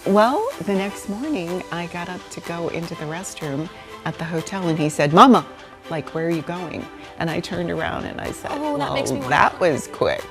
Well, the next morning, I got up to go into the restroom at the hotel, and he said, "Mama, like, where are you going?" And I turned around and I said, "Oh, that makes me well, that was quick."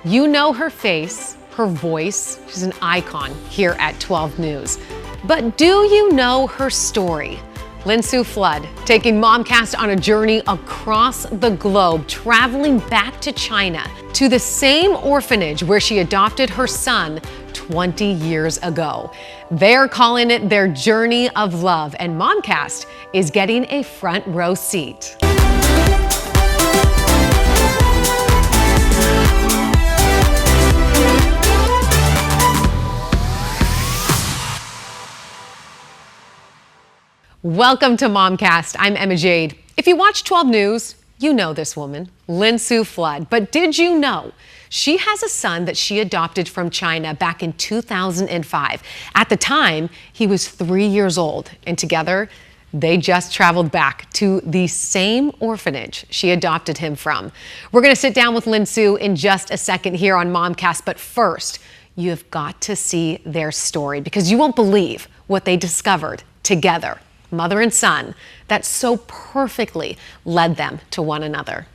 You know her face, her voice. She's an icon here at 12 News. But do you know her story? Lin Sue Flood taking Momcast on a journey across the globe, traveling back to China, to the same orphanage where she adopted her son 20 years ago. They're calling it their journey of love, and Momcast is getting a front row seat. Welcome to Momcast. I'm Emma Jade. If you watch 12 News, you know this woman, Lin Sue Flood. But did you know she has a son that she adopted from China back in 2005? At the time, he was 3 years old, and together, they just traveled back to the same orphanage she adopted him from. We're going to sit down with Lin Sue in just a second here on Momcast, but first, you've got to see their story because you won't believe what they discovered together. Mother and son, that so perfectly led them to one another.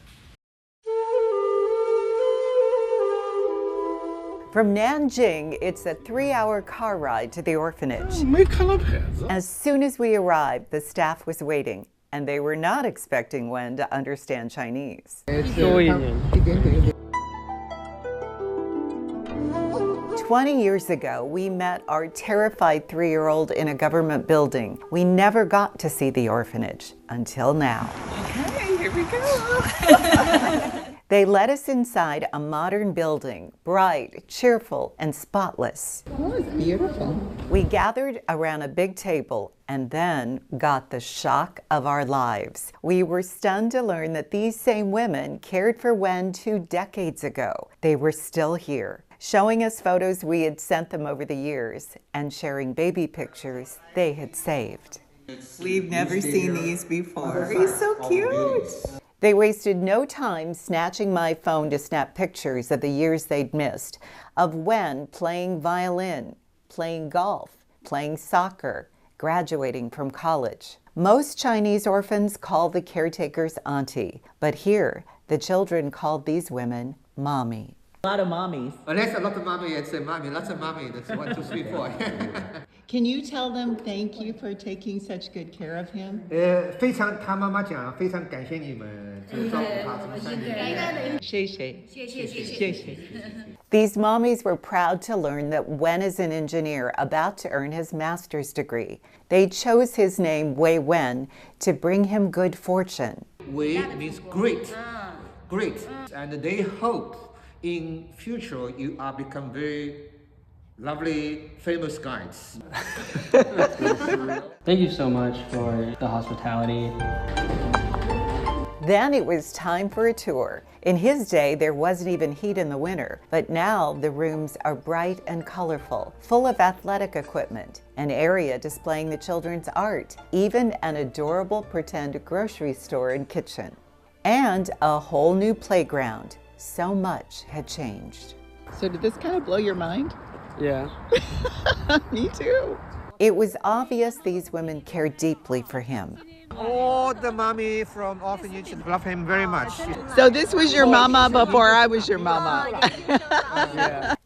From Nanjing, it's a 3-hour car ride to the orphanage. As soon as we arrived, the staff was waiting, and they were not expecting Wen to understand Chinese. 20 years ago, we met our terrified 3-year-old in a government building. We never got to see the orphanage until now. Okay, here we go. They let us inside a modern building, bright, cheerful, and spotless. Oh, it's beautiful. We gathered around a big table and then got the shock of our lives. We were stunned to learn that these same women cared for Wen 2 decades ago. They were still here, showing us photos we had sent them over the years and sharing baby pictures they had saved. We've never seen these before. He's so cute. They wasted no time snatching my phone to snap pictures of the years they'd missed, of Wen playing violin, playing golf, playing soccer, graduating from college. Most Chinese orphans call the caretakers auntie, but here, the children called these women mommy. A lot of mommies. Unless a lot of mommy and say mommy, lots of mommy. That's 1, 2, 3, 4. Can you tell them thank you for taking such good care of him? 非常，他妈妈讲，非常感谢你们，就照顾他这么3年。谢谢。These mommies were proud to learn that Wen is an engineer about to earn his master's degree. They chose his name, Wei Wen, to bring him good fortune. Wei means great, great, and they hope in future you are become very lovely, famous guys. Thank you so much for the hospitality. Then it was time for a tour. In his day, there wasn't even heat in the winter, but now the rooms are bright and colorful, full of athletic equipment, an area displaying the children's art, even an adorable pretend grocery store and kitchen, and a whole new playground. So much had changed. So did this kind of blow your mind? Yeah. Me too. It was obvious these women cared deeply for him. All the mommy from orphanage love him very much. So this was your mama before I was your mama.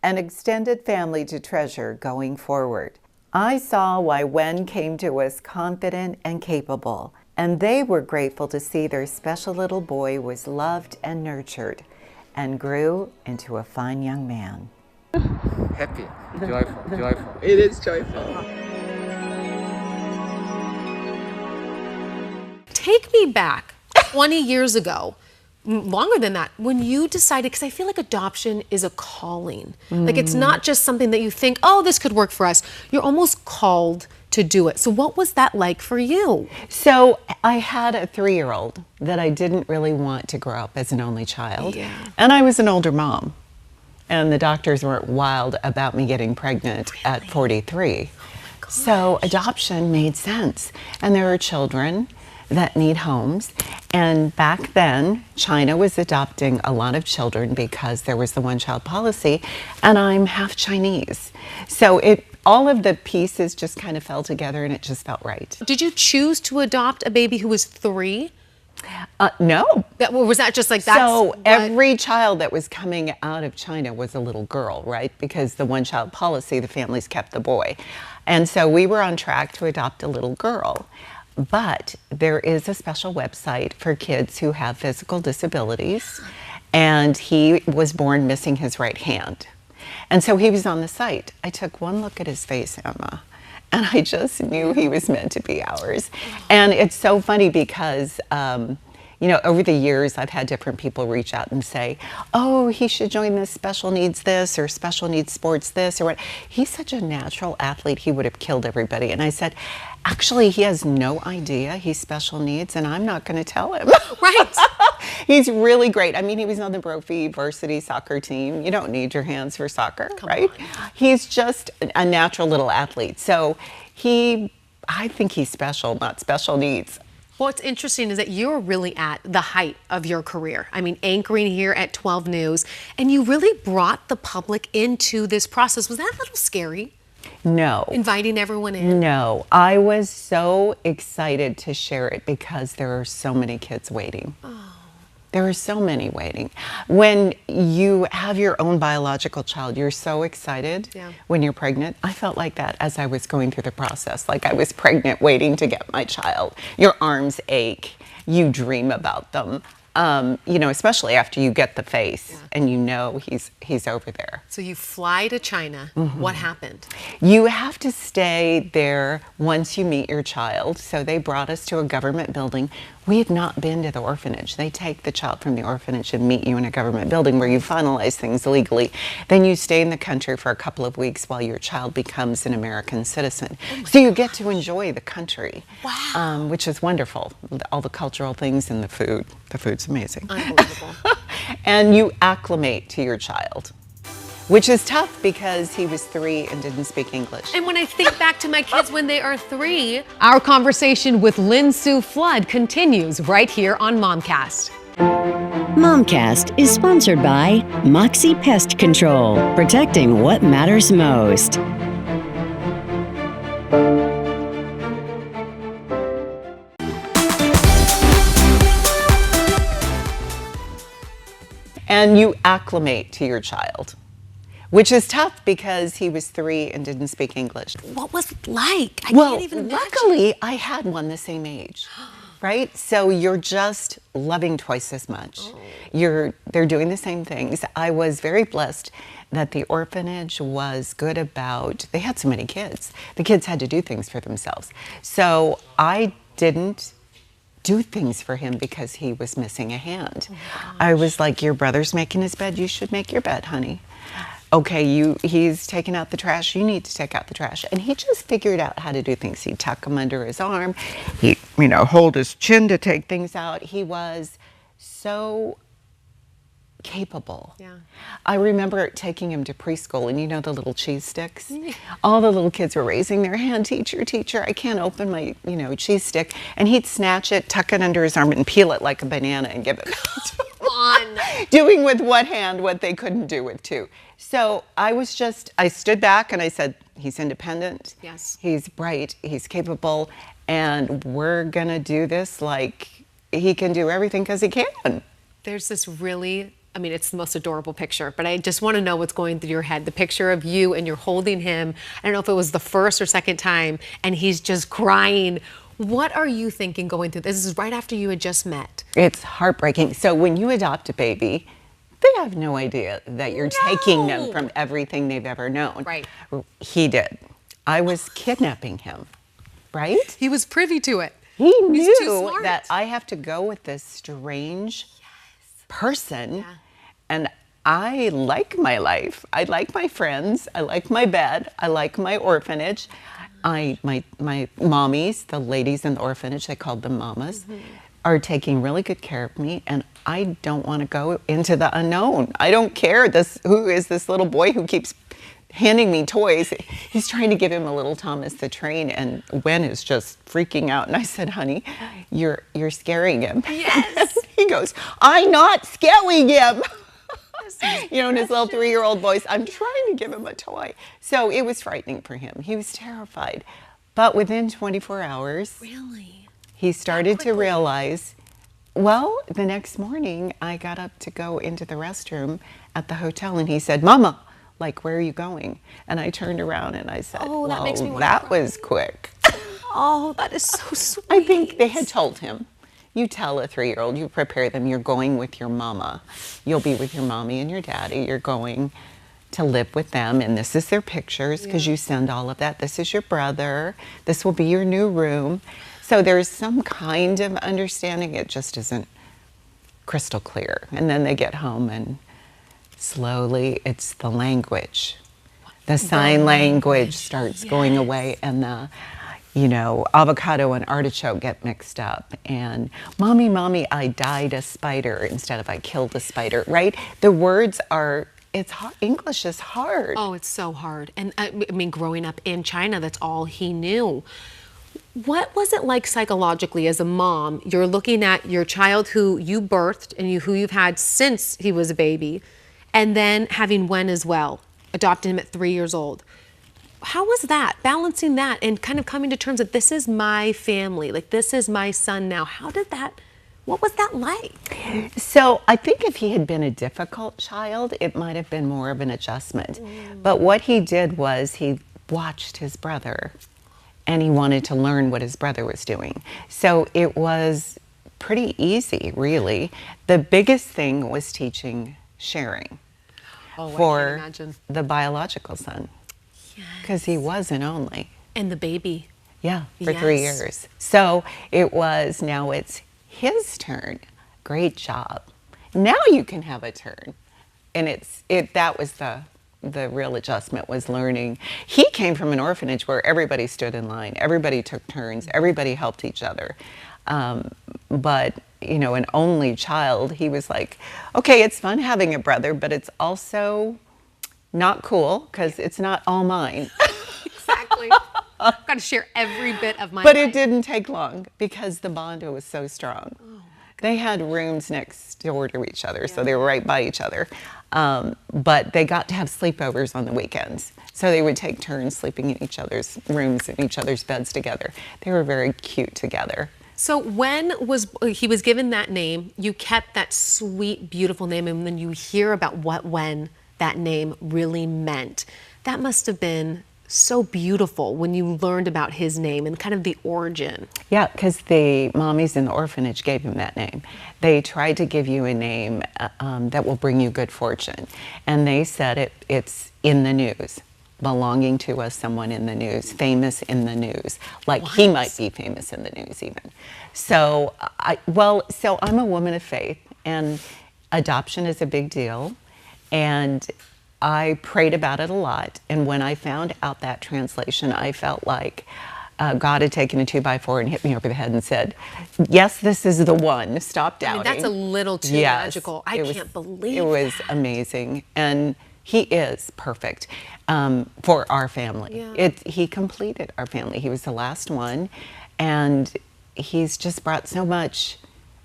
An extended family to treasure going forward. I saw why Wen came to us confident and capable, and they were grateful to see their special little boy was loved and nurtured and grew into a fine young man. Happy, joyful, joyful. It is joyful. Take me back 20 years ago, longer than that, when you decided, because I feel like adoption is a calling. Like it's not just something that you think, oh, this could work for us. You're almost called to do it. So what was that like for you? So I had a 3-year-old that I didn't really want to grow up as an only child. Yeah. And I was an older mom. And the doctors weren't wild about me getting pregnant at 43. So adoption made sense. And there are children that need homes. And back then, China was adopting a lot of children because there was the one-child policy, and I'm half Chinese. So all of the pieces just kind of fell together and it just felt right. Did you choose to adopt a baby who was 3? No. Was that just like that? So every child that was coming out of China was a little girl, right? Because the one-child policy, the families kept the boy. And so we were on track to adopt a little girl. But there is a special website for kids who have physical disabilities, and he was born missing his right hand. And so he was on the site. I took one look at his face, Emma, and I just knew he was meant to be ours. And it's so funny because, you know, over the years, I've had different people reach out and say, oh, he should join this special needs this or special needs sports this or what. He's such a natural athlete, he would have killed everybody. And I said, actually, he has no idea he's special needs, and I'm not going to tell him. Right. He's really great. I mean, he was on the Brophy varsity soccer team. You don't need your hands for soccer, right? He's just a natural little athlete. So I think he's special, not special needs. What's interesting is that you're really at the height of your career. I mean, anchoring here at 12 News, and you really brought the public into this process. Was that a little scary? No. Inviting everyone in? No. I was so excited to share it because there are so many kids waiting. Oh. There are so many waiting. When you have your own biological child, you're so excited when you're pregnant. I felt like that as I was going through the process, like I was pregnant waiting to get my child. Your arms ache. You dream about them. You know, especially after you get the face and you know he's over there. So you fly to China. What happened? You have to stay there once you meet your child. So they brought us to a government building. We had not been to the orphanage. They take the child from the orphanage and meet you in a government building where you finalize things legally. Then you stay in the country for a couple of weeks while your child becomes an American citizen. So you get to enjoy the country, which is wonderful. All the cultural things and the food. The food's amazing. Unbelievable. And you acclimate to your child, which is tough because he was 3 and didn't speak English. And when I think back to my kids when they are 3, our conversation with Lin Sue Flood continues right here on Momcast. Momcast is sponsored by Moxie Pest Control, protecting what matters most. And you acclimate to your child, which is tough because he was 3 and didn't speak English. What was it like? I Well, can't even imagine. luckily, I had one the same age, right? So you're just loving twice as much. They're doing the same things. I was very blessed that the orphanage was good about, they had so many kids. The kids had to do things for themselves. So I didn't do things for him because he was missing a hand. I was like, your brother's making his bed, you should make your bed, honey. Okay, he's taking out the trash, you need to take out the trash. And he just figured out how to do things. He'd tuck them under his arm, he'd, hold his chin to take things out. He was so capable. Yeah. I remember taking him to preschool, and the little cheese sticks? All the little kids were raising their hand, teacher, I can't open my, cheese stick. And he'd snatch it, tuck it under his arm, and peel it like a banana and give it On. Doing with one hand what they couldn't do with two. So I stood back and I said, he's independent. Yes. He's bright, he's capable, and we're gonna do this like he can do everything because he can. There's this really, it's the most adorable picture, but I just want to know what's going through your head. The picture of you and you're holding him. I don't know if it was the first or second time, and he's just crying. What are you thinking going through this? This is right after you had just met. It's heartbreaking. So when you adopt a baby, they have no idea that you're taking them from everything they've ever known. Right. He did. I was kidnapping him, right? He was privy to it. He He's too knew smart. that I have to go with this strange person, and I like my life. I like my friends. I like my bed. I like my orphanage. My mommies, the ladies in the orphanage, they called them mamas, are taking really good care of me, and I don't want to go into the unknown. I don't care who is this little boy who keeps handing me toys. He's trying to give him a little Thomas the Train, and Wen is just freaking out. And I said, honey, you're scaring him. Yes. He goes, I'm not scaring him. You know, in his little 3-year-old voice, I'm trying to give him a toy. So it was frightening for him. He was terrified. But within 24 hours, Really? he started to realize, well, the next morning I got up to go into the restroom at the hotel and he said, Mama, like, where are you going? And I turned around and I said, Oh, that well, makes me wanna that cry. was quick. Oh, that is so sweet. I think they had told him, you tell a 3-year-old, you prepare them, you're going with your mama. You'll be with your mommy and your daddy. You're going to live with them, and this is their pictures because you send all of that. This is your brother. This will be your new room. So there's some kind of understanding. It just isn't crystal clear. And then they get home and slowly it's the language. The sign language starts going away, and the, you know, avocado and artichoke get mixed up. And mommy, mommy, I died a spider instead of I killed a spider, right? The words are, it's hard. English is hard. Oh, it's so hard. And I mean, growing up in China, that's all he knew. What was it like psychologically as a mom? You're looking at your child who you birthed and who you've had since he was a baby, and then having Wen as well, adopting him at 3 years old. How was that, balancing that and kind of coming to terms that this is my family, like this is my son now? How did that, what was that like? So I think if he had been a difficult child, it might have been more of an adjustment. But what he did was he watched his brother and he wanted to learn what his brother was doing. So it was pretty easy, really. The biggest thing was teaching sharing for the biological son, because he was an only. And the baby. Yeah, for 3 years. So it was, now it's his turn. Great job. Now you can have a turn. And that was the real adjustment, was learning. He came from an orphanage where everybody stood in line, everybody took turns, everybody helped each other. But, you know, an only child, he was like, okay, it's fun having a brother, but it's also not cool because it's not all mine. Exactly. I've got to share every bit of my But life. it didn't take long because the bond was so strong. They had rooms next door to each other, so they were right by each other. But they got to have sleepovers on the weekends. So they would take turns sleeping in each other's rooms and each other's beds together. They were very cute together. So when he was given that name, you kept that sweet, beautiful name, and then you hear about when that name really meant. That must have been so beautiful when you learned about his name and kind of the origin. Yeah, because the mommies in the orphanage gave him that name. They tried to give you a name that will bring you good fortune. And they said it's in the news, belonging to someone in the news, famous in the news. Like he might be famous in the news even. So, so I'm a woman of faith, and adoption is a big deal. And I prayed about it a lot, and when I found out that translation, I felt like God had taken a 2x4 and hit me over the head and said, yes, this is the one, stop doubting. I mean, that's a little too magical. I can't believe it was amazing, and he is perfect for our family. Yeah. He completed our family. He was the last one, and he's just brought so much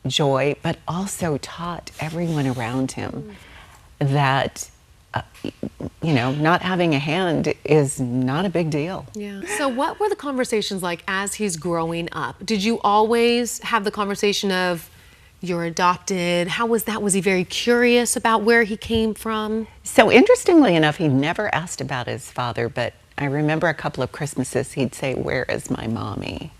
joy, but also taught everyone around him that you know, not having a hand is not a big deal. Yeah. So what were the conversations like as he's growing up? Did you always have the conversation of you're adopted? How was that? Was he very curious about where he came from? So interestingly enough, he never asked about his father, but I remember a couple of Christmases he'd say, where is my mommy?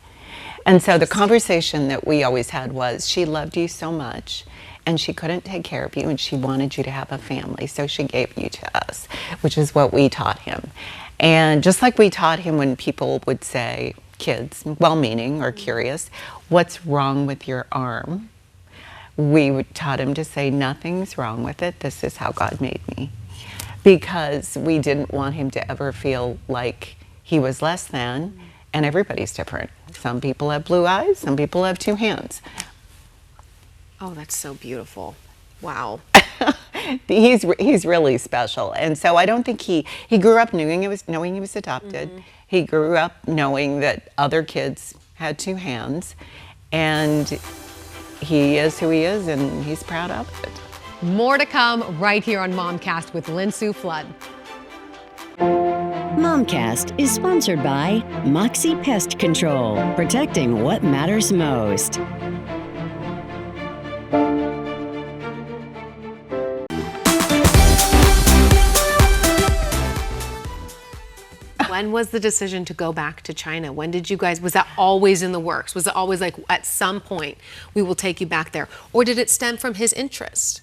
And so the conversation that we always had was, she loved you so much, and she couldn't take care of you, and she wanted you to have a family, so she gave you to us, which is what we taught him. And just like we taught him when people would say, kids, well-meaning or curious, what's wrong with your arm? We taught him to say, nothing's wrong with it, this is how God made me. Because we didn't want him to ever feel like he was less than, and everybody's different. Some people have blue eyes, some people have 2 hands. Oh, that's so beautiful. Wow. He's really special. And so I don't think he grew up knowing he was adopted. Mm-hmm. He grew up knowing that other kids had 2 hands, and he is who he is, and he's proud of it. More to come right here on Momcast with Lin Sue Flood. Momcast is sponsored by Moxie Pest Control, protecting what matters most. When was the decision to go back to China? When did you guys, was that always in the works? Was it always like, at some point, we will take you back there? Or did it stem from his interest?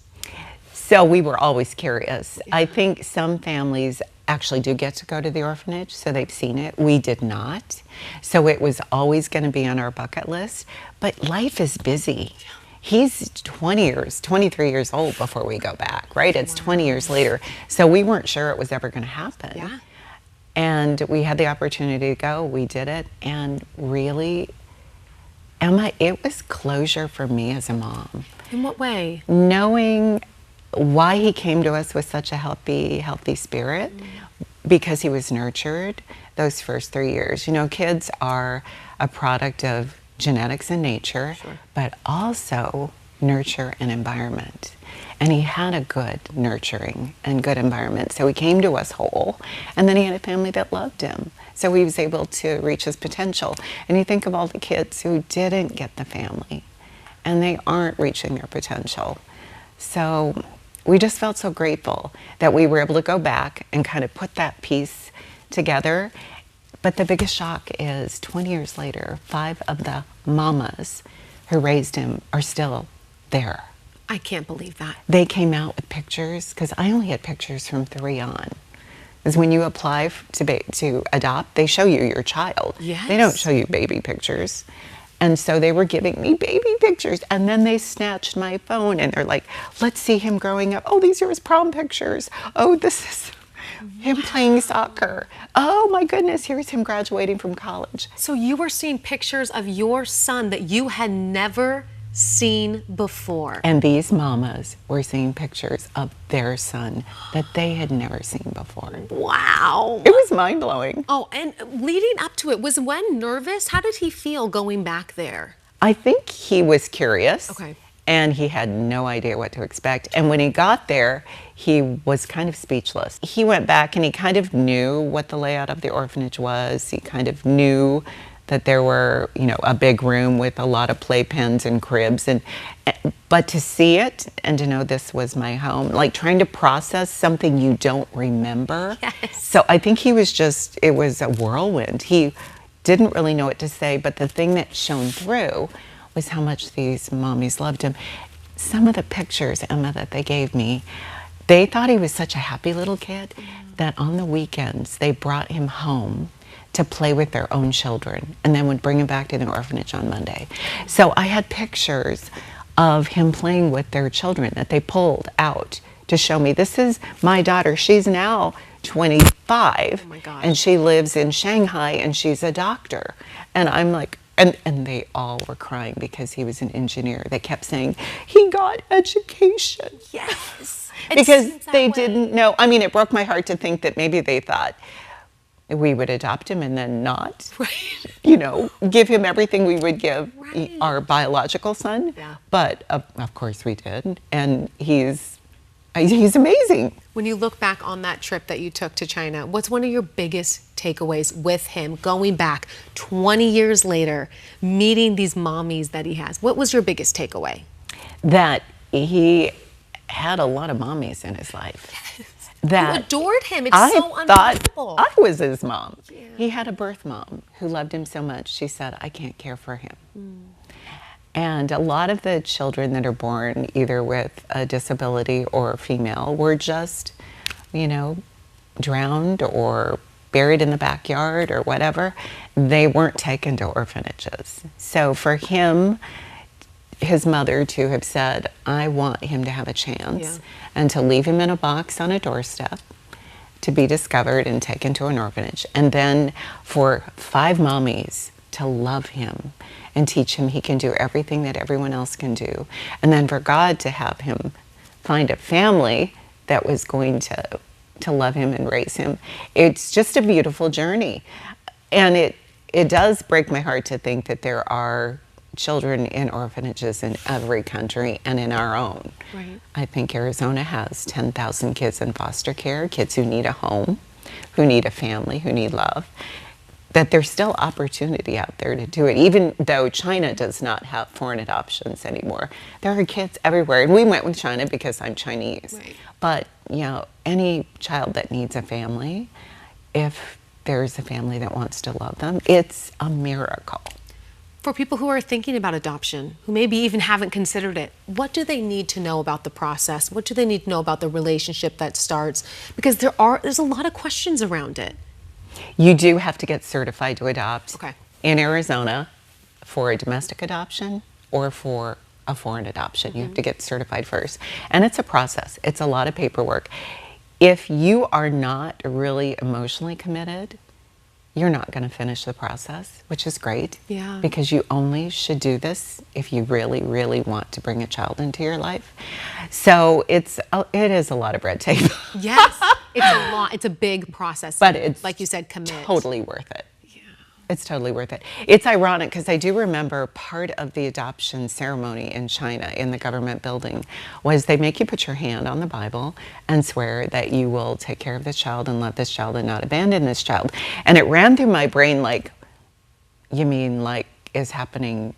So we were always curious. I think some families actually do get to go to the orphanage, so they've seen it. We did not. So it was always going to be on our bucket list. But life is busy. He's 23 years old before we go back, right? It's 20 years later. So we weren't sure it was ever going to happen. Yeah. And we had the opportunity to go. We did it. And really, Emma, it was closure for me as a mom. In what way? Knowing why he came to us with such a healthy spirit, because he was nurtured those first 3 years. You know, kids are a product of genetics and nature, but also nurture and environment. And he had a good nurturing and good environment. So he came to us whole, and then he had a family that loved him. So he was able to reach his potential. And you think of all the kids who didn't get the family, and they aren't reaching their potential. So we just felt so grateful that we were able to go back and kind of put that piece together. But the biggest shock is 20 years later, 5 of the mamas who raised him are still there. I can't believe that. They came out with pictures, because I only had pictures from 3 on. Because when you apply to adopt, they show you your child. Yes. They don't show you baby pictures. And so they were giving me baby pictures, and then they snatched my phone and they're like, let's see him growing up. Oh, these are his prom pictures. Oh, this is him playing soccer. Oh my goodness, here's him graduating from college. So you were seeing pictures of your son that you had never seen before. And these mamas were seeing pictures of their son that they had never seen before. Wow. It was mind-blowing. Oh, and leading up to it, was Wen nervous? How did he feel going back there? I think he was curious. Okay. And he had no idea what to expect. And when he got there, he was kind of speechless. He went back and he kind of knew what the layout of the orphanage was. He kind of knew that there were, you know, a big room with a lot of playpens and cribs, but to see it and to know this was my home, like trying to process something you don't remember. Yes. So I think he was just, it was a whirlwind. He didn't really know what to say, but the thing that shone through was how much these mommies loved him. Some of the pictures, Emma, that they gave me, they thought he was such a happy little kid that on the weekends they brought him home to play with their own children, and then would bring him back to the orphanage on Monday. So I had pictures of him playing with their children that they pulled out to show me, this is my daughter. She's now 25, oh my gosh, and she lives in Shanghai, and she's a doctor. And I'm like, and they all were crying because he was an engineer. They kept saying, he got education. Yes. Because they didn't know. I mean, it broke my heart to think that maybe they thought we would adopt him and then not, you know, give him everything we would give our biological son. Yeah. But of course we did, and he's amazing. When you look back on that trip that you took to China, what's one of your biggest takeaways with him going back 20 years later, meeting these mommies that he has? What was your biggest takeaway? That he had a lot of mommies in his life. Yes. That you adored him. It's I so unbelievable. I was his mom. Yeah. He had a birth mom who loved him so much. She said, I can't care for him. And a lot of the children that are born either with a disability or female were just, you know, drowned or buried in the backyard or whatever. They weren't taken to orphanages. So for him, his mother to have said, I want him to have a chance, and to leave him in a box on a doorstep to be discovered and taken to an orphanage. And then for 5 mommies to love him and teach him he can do everything that everyone else can do. And then for God to have him find a family that was going to love him and raise him. It's just a beautiful journey. And it does break my heart to think that there are children in orphanages in every country and in our own. Right. I think Arizona has 10,000 kids in foster care, kids who need a home, who need a family, who need love. That there's still opportunity out there to do it, even though China does not have foreign adoptions anymore. There are kids everywhere, and we went with China because I'm Chinese. Right. But, you know, any child that needs a family, if there's a family that wants to love them, it's a miracle. For people who are thinking about adoption, who maybe even haven't considered it, what do they need to know about the process? What do they need to know about the relationship that starts? Because there's a lot of questions around it. You do have to get certified to adopt Okay. in Arizona for a domestic adoption or for a foreign adoption. You have to get certified first. And it's a process. It's a lot of paperwork. If you are not really emotionally committed, you're not going to finish the process, which is great. Yeah. Because you only should do this if you really, really want to bring a child into your life. So it is a lot of red tape. Yes, it's a lot. It's a big process. But it's, like you said, commit. Totally worth it. It's totally worth it. It's ironic because I do remember part of the adoption ceremony in China in the government building was they make you put your hand on the Bible and swear that you will take care of this child and love this child and not abandon this child. And it ran through my brain like, you mean like is happening,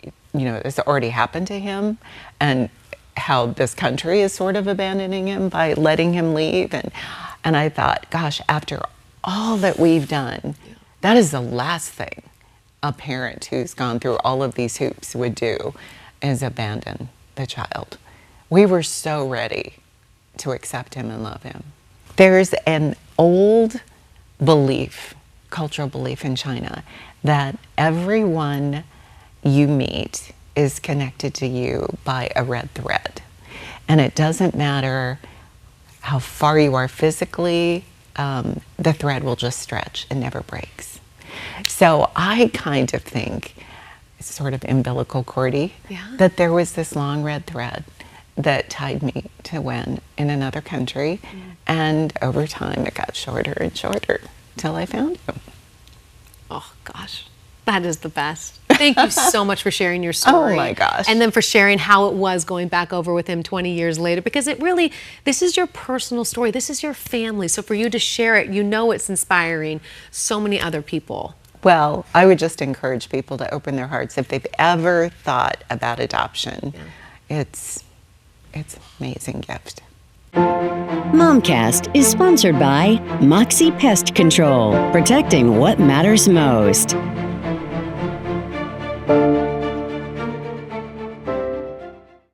you know, it's already happened to him, and how this country is sort of abandoning him by letting him leave. And I thought, gosh, after all that we've done, that is the last thing a parent who's gone through all of these hoops would do, is abandon the child. We were so ready to accept him and love him. There's an old belief, cultural belief in China, that everyone you meet is connected to you by a red thread. And it doesn't matter how far you are physically, the thread will just stretch and never breaks. So I kind of think, it's sort of umbilical cordy, that there was this long red thread that tied me to Wen in another country. And over time it got shorter and shorter till I found him. Oh gosh, that is the best. Thank you so much for sharing your story. Oh my gosh. And then for sharing how it was going back over with him 20 years later, because it really, this is your personal story. This is your family. So for you to share it, you know it's inspiring so many other people. Well, I would just encourage people to open their hearts if they've ever thought about adoption. It's an amazing gift. Momcast is sponsored by Moxie Pest Control, protecting what matters most.